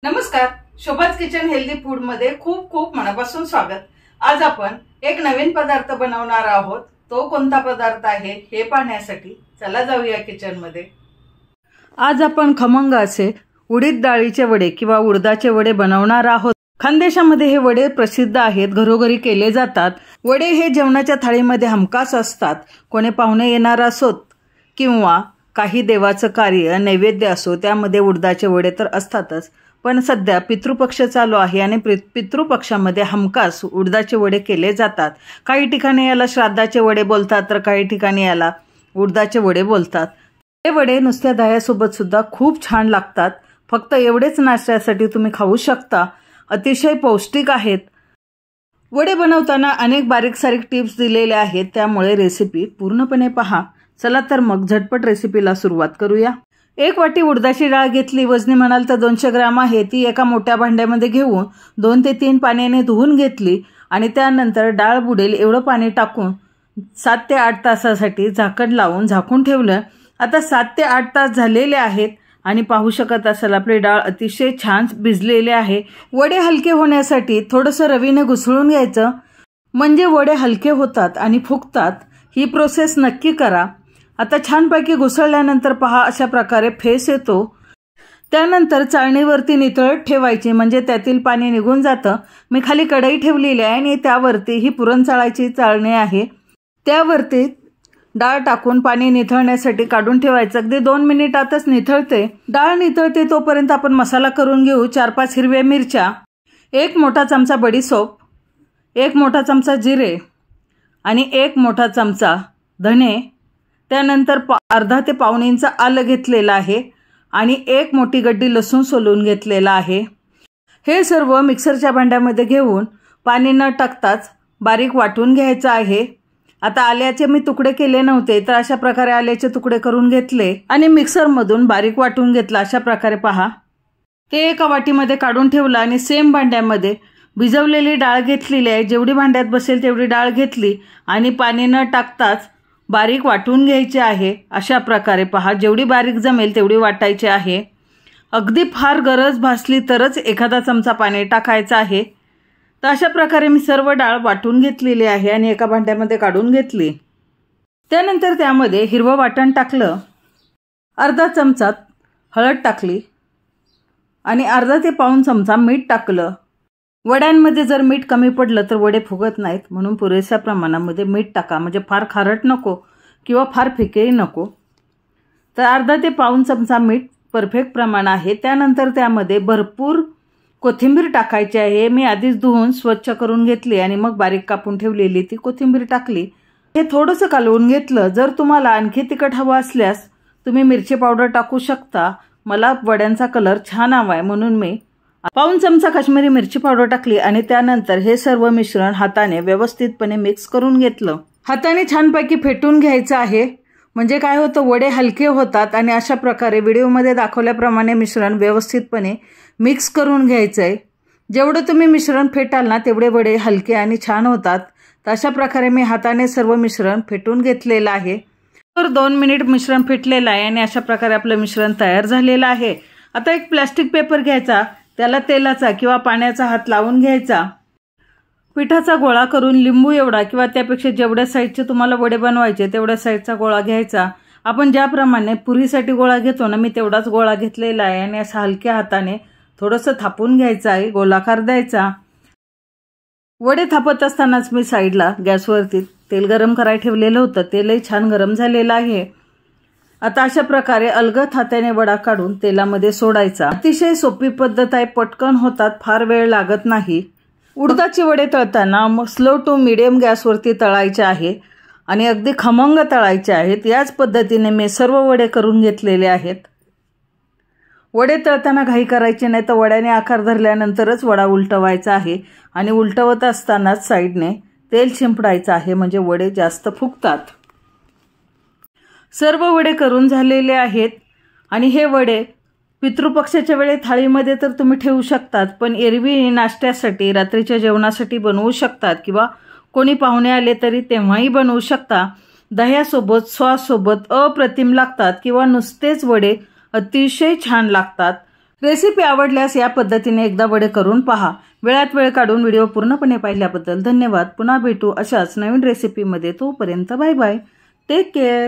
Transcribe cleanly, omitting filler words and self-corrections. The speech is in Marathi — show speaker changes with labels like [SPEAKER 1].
[SPEAKER 1] नमस्कार, शोभाज किचन हेल्दी फूड मध्ये खूप खूप मनापासून स्वागत। आज आपण एक नवीन पदार्थ बनवणार आहोत। तो कोणता पदार्थ आहे हे पाहण्यासाठी चला जाऊया किचन मध्ये। आज आपण खमंग असे उडीद डाळीचे वडे किंवा उडदाचे वडे बनवणार आहोत। खानदेशामध्ये हे वडे प्रसिद्ध आहेत, घरोघरी केले जातात। वडे हे जेवणाच्या थाळीमध्ये हमखास असतात। कोणी पाहुणे येणार असोत किंवा काही देवाचं कार्य नैवेद्य असो त्यामध्ये उडदाचे वडे तर असतातच। पण सध्या पितृपक्ष चालू आहे आणि पितृपक्षामध्ये हमखास उडदाचे वडे केले जातात। काही ठिकाणी याला श्राद्धाचे वडे बोलतात तर काही ठिकाणी याला उडदाचे वडे बोलतात। हे वडे नुसत्या दह्यासोबत सुद्धा खूप छान लागतात। फक्त एवढेच नाश्त्यासाठी तुम्ही खाऊ शकता, अतिशय पौष्टिक आहेत। वडे बनवताना अनेक बारीक सारीक टिप्स दिलेल्या आहेत, त्यामुळे रेसिपी पूर्णपणे पहा। चला तर मग झटपट रेसिपीला सुरुवात करूया। एक वाटी उडदाची डाळ घेतली, वजनी म्हणाल तर 200 ग्रॅम आहे। ती एका मोठ्या भांड्यामध्ये घेऊन 2 ते 3 पाण्याने धुवून घेतली आणि त्यानंतर डाळ बुडेल एवढं पाणी टाकून 7 ते 8 तासासाठी झाकण लावून झाकून ठेवलं। आता 7 ते 8 तास झालेले आहेत आणि पाहू शकत असाल आपली डाळ अतिशय छान भिजलेली आहे। वडे हलके होण्यासाठी थोडंसं रवीने घुसळून घ्यायचं, म्हणजे वडे हलके होतात आणि फुगतात। ही प्रोसेस नक्की करा। आता छानपैकी घुसळल्यानंतर पहा अशा प्रकारे फेस येतो। त्यानंतर चाळणीवरती नितळत ठेवायची, म्हणजे त्यातील पाणी निघून जातं। मी खाली कढई ठेवलेली आहे आणि त्यावरती ही पुरण चाळायची चाळणी आहे, त्यावरती डाळ टाकून पाणी निथळण्यासाठी काढून ठेवायचं। अगदी 2 मिनिटातच निथळते। डाळ निथळते तोपर्यंत आपण मसाला करून घेऊ। 4-5 हिरव्या मिरच्या, 1 मोठा चमचा बडीशोप, 1 मोठा चमचा जिरे आणि 1 मोठा चमचा धणे, त्यानंतर अर्धा ते पाऊण इंच आलं घेतलेलं आहे आणि 1 मोठी गड्डी लसूण सोलून घेतलेला आहे। हे सर्व मिक्सरच्या भांड्यामध्ये घेऊन पाणी न टाकताच बारीक वाटून घ्यायचं आहे। आता आल्याचे मी तुकडे केले नव्हते तर अशा प्रकारे आल्याचे तुकडे करून घेतले आणि मिक्सरमधून बारीक वाटून घेतला। अशा प्रकारे पहा। ते एका वाटीमध्ये काढून ठेवलं आणि सेम भांड्यामध्ये भिजवलेली डाळ घेतलेली आहे। जेवढी भांड्यात बसेल तेवढी डाळ घेतली आणि पाणी न टाकताच बारीक वाटून घ्यायचे आहे। अशा प्रकारे पहा, जेवढी बारीक जमेल तेवढी वाटायची आहे। अगदी फार गरज भासली तरच एखादा चमचा पाणी टाकायचं आहे। तर अशा प्रकारे मी सर्व डाळ वाटून घेतलेली आहे आणि एका भांड्यामध्ये काढून घेतली। त्यानंतर त्यामध्ये हिरवं वाटण टाकलं, अर्धा चमचा हळद टाकली आणि अर्धा ते पाऊण चमचा मीठ टाकलं। वड्यांमध्ये जर मीठ कमी पडलं तर वडे फुगत नाहीत, म्हणून पुरेशा प्रमाणामध्ये मीठ टाका, म्हणजे फार खारट नको किंवा फार फिकेही नको। तर अर्धा ते पाऊण चमचा मीठ परफेक्ट प्रमाण आहे। त्यानंतर त्यामध्ये भरपूर कोथिंबीर टाकायची आहे। मी आधीच धुवून स्वच्छ करून घेतली आणि मग बारीक कापून ठेवलेली ती कोथिंबीर टाकली। हे थोडंसं कालवून घेतलं। जर तुम्हाला आणखी तिखट हवं असल्यास तुम्ही मिरची पावडर टाकू शकता। मला वड्यांचा कलर छान हवाय म्हणून मी पाऊण चमचा काश्मीरी मिरची पावडर टाकली आणि त्यानंतर हे सर्व मिश्रण हाताने व्यवस्थितपणे मिक्स करून घेतलं। हाताने छानपैकी फेटून घ्यायचं आहे, म्हणजे काय होतं, वडे हलके होतात। आणि अशा प्रकारे व्हिडिओमध्ये दाखवल्याप्रमाणे मिश्रण व्यवस्थितपणे मिक्स करून घ्यायचं आहे। जेवढं तुम्ही मिश्रण फेटाल ना तेवढे वडे हलके आणि छान होतात। तर अशा प्रकारे मी हाताने सर्व मिश्रण फेटून घेतलेलं आहे। तर 2 मिनिट मिश्रण फेटलेलं आहे आणि अशा प्रकारे आपलं मिश्रण तयार झालेलं आहे। आता एक प्लास्टिक पेपर घ्यायचा, त्याला तेलाचा किंवा पाण्याचा हात लावून घ्यायचा, पिठाचा गोळा करून लिंबू एवढा किंवा त्यापेक्षा जेवढ्या साईजचे तुम्हाला वडे बनवायचे तेवढ्या साईजचा गोळा घ्यायचा। आपण ज्याप्रमाणे पुरीसाठी गोळा घेतो ना, मी तेवढाच गोळा घेतलेला आहे आणि असा हलक्या हाताने थोडंसं थापून घ्यायचं आहे, गोलाकार द्यायचा। वडे थापत असतानाच मी साईडला गॅसवरती तेल गरम करायला ठेवलेलं होतं, तेलही छान गरम झालेलं आहे। आता अशा प्रकारे अलगद हाताने वडा काढून तेलामध्ये सोडायचा। अतिशय सोपी पद्धत आहे, पटकन होतात, फार वेळ लागत नाही। उडदाचे वडे तळताना स्लो टू मीडियम गॅसवरती तळायचे आहे आणि अगदी खमंग तळायचे आहेत। याच पद्धतीने मी सर्व वडे करून घेतलेले आहेत। वडे तळताना घाई करायची नाही, तर वड्याने आकार धरल्यानंतरच वडा उलटवायचा आहे आणि उलटवत असतानाच साईडने तेल शिंपडायचं आहे, म्हणजे वडे जास्त फुगतात। सर्व वडे करून झालेले आहेत आणि हे वडे पितृपक्षाच्या वेळी थाळीमध्ये तर तुम्ही ठेवू शकतात, पण एरवी नाश्त्यासाठी रात्रीच्या जेवणासाठी बनवू शकतात किंवा कोणी पाहुणे आले तरी तेव्हाही बनवू शकता। दह्यासोबत सॉससोबत अप्रतिम लागतात किंवा नुसतेच वडे अतिशय छान लागतात। रेसिपी आवडल्यास या पद्धतीने एकदा वडे करून पहा। वेळात वेळ काढून व्हिडिओ पूर्णपणे पाहिल्याबद्दल धन्यवाद। पुन्हा भेटू अशाच नवीन रेसिपीमध्ये। तोपर्यंत बाय बाय, टेक केअर।